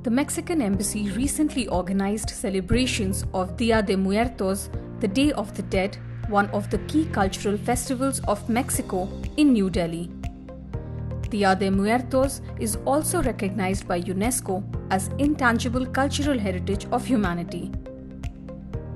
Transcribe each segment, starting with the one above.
The Mexican Embassy recently organized celebrations of Día de Muertos, the Day of the Dead, one of the key cultural festivals of Mexico, in New Delhi. Día de Muertos is also recognized by UNESCO as Intangible Cultural Heritage of Humanity.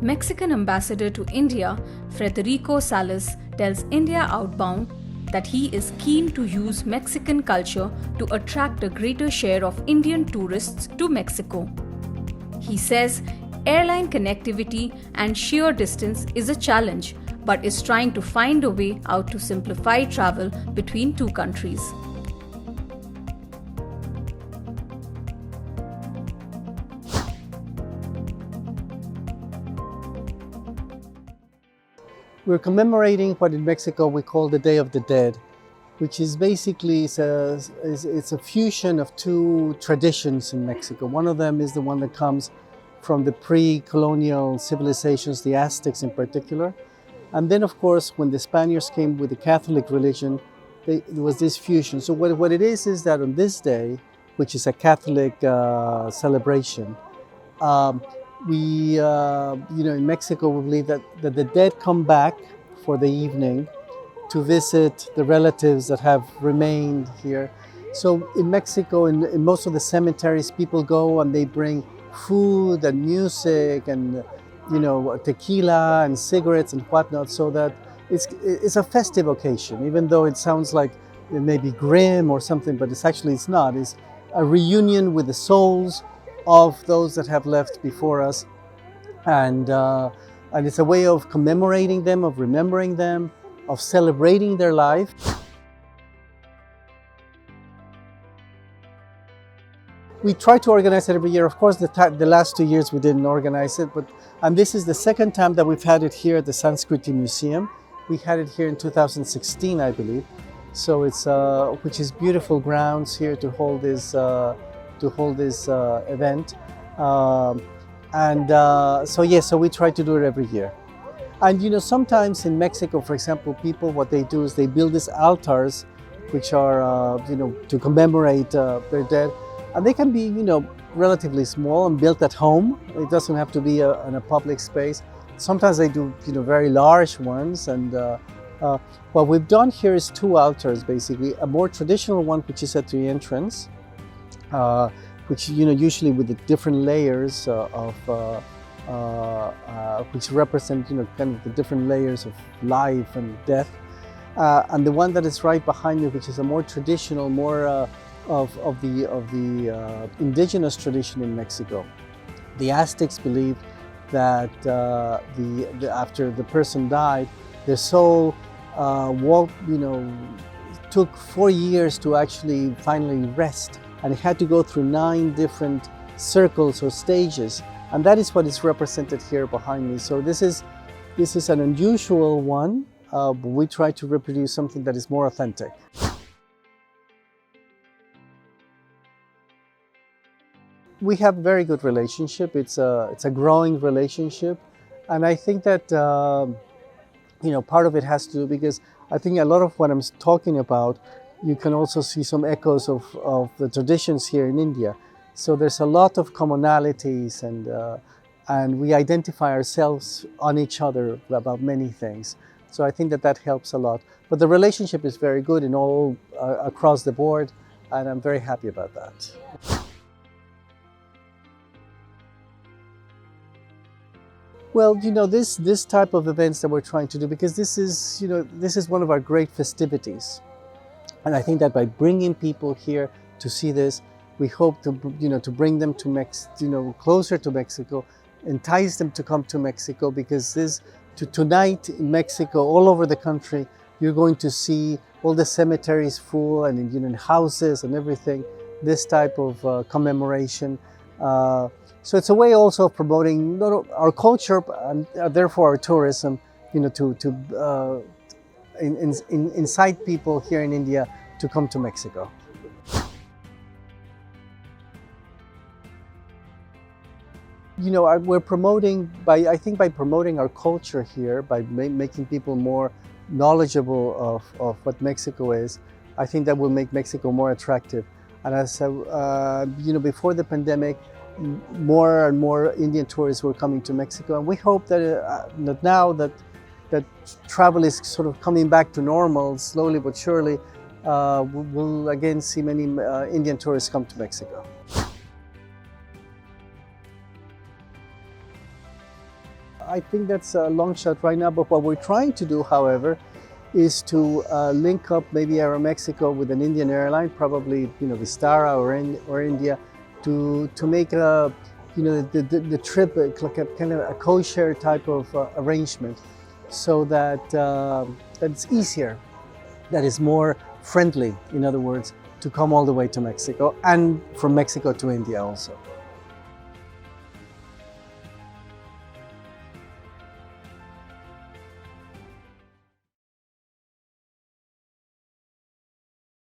Mexican Ambassador to India, Federico Salas, tells India Outbound that he is keen to use Mexican culture to attract a greater share of Indian tourists to Mexico. He says airline connectivity and sheer distance is a challenge, but is trying to find a way out to simplify travel between two countries. We're commemorating what in Mexico we call the Day of the Dead, which is basically it's a fusion of two traditions in Mexico. One of them is the one that comes from the pre-colonial civilizations, the Aztecs in particular. And then, of course, when the Spaniards came with the Catholic religion, there was this fusion. So what it is that on this day, which is a Catholic celebration, in Mexico, we believe that the dead come back for the evening to visit the relatives that have remained here. So in Mexico, in most of the cemeteries, people go and they bring food and music and tequila and cigarettes and whatnot, so that it's a festive occasion, even though it sounds like it may be grim or something, but it's not. It's a reunion with the souls of those that have left before us, and it's a way of commemorating them, of remembering them, of celebrating their life. We try to organize it every year. Of course, the last 2 years we didn't organize it, and this is the second time that we've had it here at the Sanskriti Museum. We had it here in 2016, I believe. So it's which is beautiful grounds here to hold this event, so we try to do it every year. And sometimes in Mexico, for example, people, what they do is they build these altars, which are to commemorate their dead, and they can be relatively small and built at home. It doesn't have to be in a public space. Sometimes they do very large ones, and what we've done here is two altars, basically. A more traditional one, which is at the entrance, which usually with the different layers which represent kind of the different layers of life and death, and the one that is right behind me, which is a more traditional, more of the indigenous tradition in Mexico. The Aztecs believed that after the person died, their soul took 4 years to actually finally rest. And it had to go through 9 different circles or stages, and that is what is represented here behind me. So this is an unusual one, but we try to reproduce something that is more authentic. We have a very good relationship. It's a growing relationship, and I think that part of it has to do, because I think a lot of what I'm talking about, you can also see some echoes of the traditions here in India. So there's a lot of commonalities, and we identify ourselves on each other about many things. So I think that helps a lot. But the relationship is very good in all across the board, and I'm very happy about that. Well, this type of events that we're trying to do, because this is one of our great festivities. And I think that by bringing people here to see this, we hope to bring them to closer to Mexico, entice them to come to Mexico, because tonight in Mexico, all over the country, you're going to see all the cemeteries full, and in houses and everything, this type of commemoration. So it's a way also of promoting our culture and therefore our tourism, to incite people here in India to come to Mexico. We're promoting by promoting our culture here, by making people more knowledgeable of what Mexico is. I think that will make Mexico more attractive. And as before the pandemic, more and more Indian tourists were coming to Mexico, and we hope that now that travel is sort of coming back to normal, slowly but surely, we'll again see many Indian tourists come to Mexico. I think that's a long shot right now, but what we're trying to do, however, is to link up maybe Aeromexico with an Indian airline, probably Vistara or India, to make the trip like a kind of a co-share type of arrangement, so that it's easier, that is more friendly, in other words, to come all the way to Mexico and from Mexico to India also.